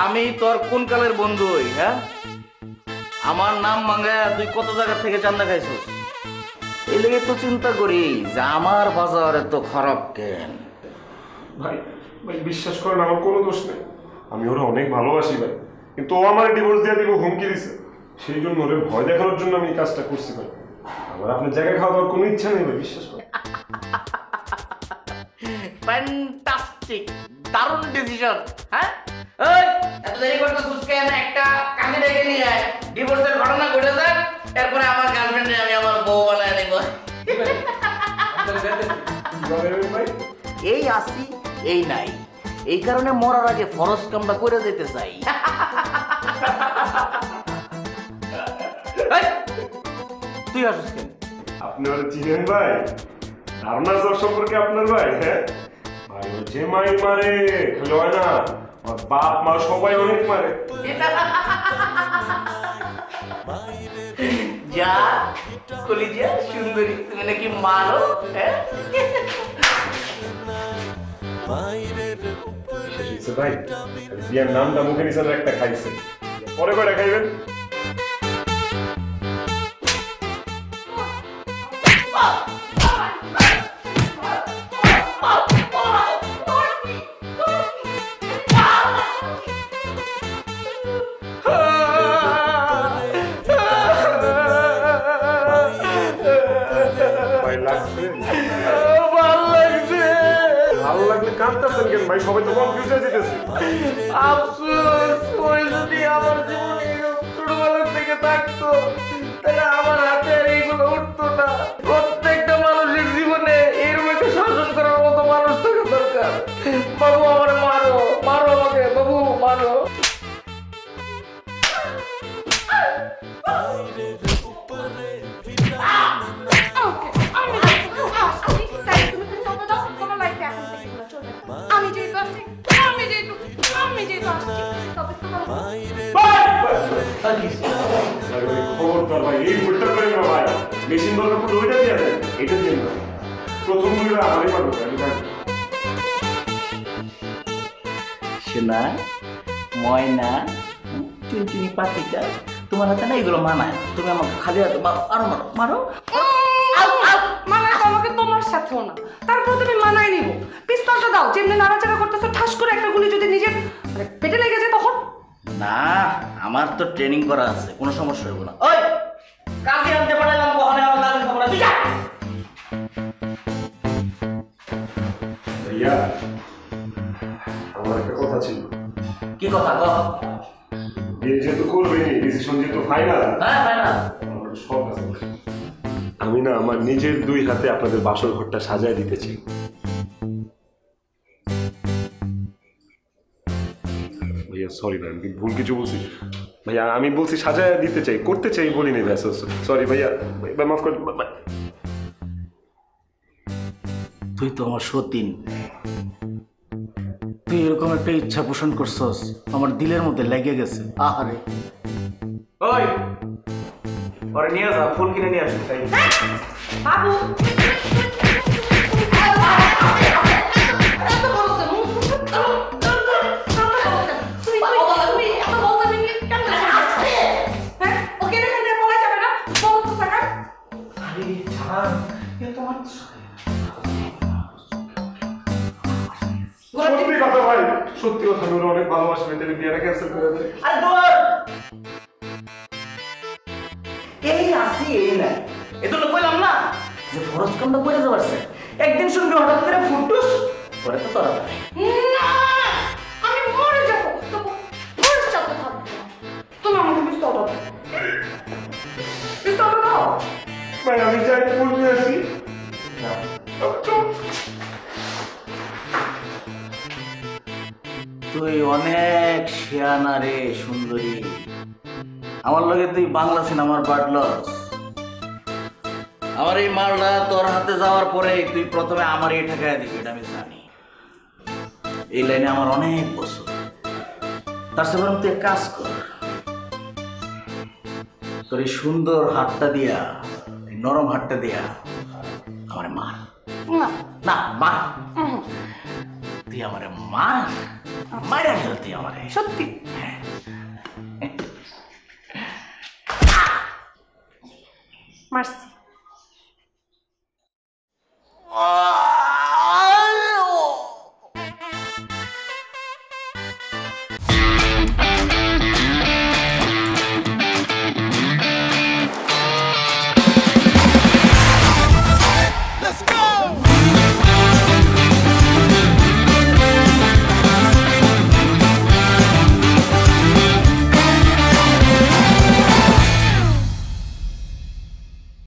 আমি তোর কোন কালের বন্ধু হই? হ্যাঁ, আমার নাম মাঙ্গায়া তুই কত জায়গা থেকে চান্দা খাইছিস? এই লেগে তো চিন্তা করি যে আমার বাজারে তো খারাপ কেন। ভাই ভাই বিশ্বাস করেন আমার কোনো দোষ নেই, আমি ওরা অনেক ভালোবাসি ভাই, কিন্তু ও আমার ডিভোর্স দিয়ে দিব হুমকি দিছে, সেই জন্য ওরে ভয় দেখানোর জন্য আমি এই কাজটা করছি ভাই। আমার আপনার জায়গায় খাওয়া দাওয়ার কোনো ইচ্ছা নেই ভাই, বিশ্বাস করেন। ফ্যান্টাস্টিক, দারুণ ডিসিশন। হ্যাঁ, এই এত দেরি করতে সুস্কে না, একটা কাজে ডেকে নিয়ে আয়, ডিভোর্সের ঘটনা ঘটে যাক, এরপরে আমার গার্লফ্রেন্ডে আমি আমার বউ বানায় নেব। এই আসি এই নাই, এই কারণে মরার আগে ফরজ কামটা করে যেতে চাই। তুই আসিস কেন? আপনি ওরা চিনেন ভাই? ধারণা জ্বর সম্পর্কে আপনার ভাই? হ্যাঁ ভাই, ও যে মাই মারে খালি হয় না, ওর বাপ মা সবাই অনেক মারে। যা কলিজা সুন্দরী, তুমি নাকি মারো? হ্যাঁ ভাই, বিয়ার নামটা মুখে নিছেন একটা খাইছে, পরে কয়টা খাইবেন? কাঁদতেছেন কেন ভাই? সবাই তো কনফিউজ হয়ে যেতেছে। আফসোস, ওই যদি আমার জীবনে ছোটবেলা থেকে থাকতো তাহলে আমার হাতে আর এইগুলো উঠতো না। প্রত্যেকটা মানুষের জীবনে এর মধ্যে শাসন করার মতো মানুষ থাকা দরকার। বাবু আমার মারো, মারো আমাকে বাবু, মারো। খবরদার ভাই, এই ভুলটা করেন না ভাই। মেশিন দরকার পড়লে ওইটা দিয়ে দেন, এটা দিয়ে না। প্রথম ভুলটা আমারই পারবো, আমি জানি। সোনা, ময়না, চুনচুনি পাখিটা, তোমার হাতে না এগুলো মানায়। তুমি আমাকে খালি হাতে মারো, আরো মারো, মারো। মানায় তো আমাকে তোমার সাথেও না, তারপর তুমি মানায় নিব। পিস্তলটা দাও, যেমনি নাড়াচাড়া করতেছো, ঠাস করে একটা গুলি যদি নিজের পেটে লেগে যায় তখন? না, আমার তো ট্রেনিং করা আছে, কোনো সমস্যা হবে না। ওই কাজে আনতে পারলাম, কখনো আমার কাজের খবর আছে? ভাইয়া, আমার একটা কথা ছিল। কি কথা কও? বিয়ে যেহেতু করবেনি, ডিসিশন যেহেতু ফাইনাল, হ্যাঁ ফাইনাল। আমার শখ আছে, আমি না আমার নিজের দুই হাতে আপনাদের বাসর ঘরটা সাজায় দিতে চাই। ভাইয়া সরি ভাই, আমি ভুল কিছু বলছি ভাইয়া, আমি বলছি সাজায় দিতে চাই, করতে চাই বলিনি ভাই। সরি ভাইয়া, ভাই মাফ করে। তুই তো আমার সতীন, তুই এরকম একটা ইচ্ছা পোষণ করছস, আমার দিলের মধ্যে লেগে গেছে। আহারে, ওই ওরে নিয়ে যা, ফুল কিনে নিয়ে আসি। বাবু সত্যি কথা ভাই, সত্যি কথা, আমি অনেক ভালোবাসবেন, তাহলে বিয়েটা ক্যান্সেল করে দেয়। এই আসি এই নাই, এগুলো কইলাম না যে ফরজ কামটা করে যাচ্ছে। একদিন শুনবি হঠাৎ করে ফুটুস, পরে তো তোরা আমি মরে যাবো, তবু তোর সাথে থাকবো না। তুমি আমাকে পিস্তলটা দাও, পিস্তলটা দাও। ভাই আমি যাই, ফুল নিয়ে আসি। তুই অনেক শিয়ানা রে সুন্দরী, আমার লগে তুই বাংলা সিনেমার বাটলস। আমার এই মালটা তোর হাতে যাওয়ার পরে তুই প্রথমে আমার এই ঠেকায় দিবি, এটা আমি জানি। এই লাইনে আমার অনেক বছর। তার সাথে বরং তুই এক কাজ কর, তোর এই সুন্দর হাতটা দিয়া, এই নরম হাতটা দিয়া আমার মার। না না মার। তুই আমারে মারা ফেল তুই আমারে। সত্যি মারছি।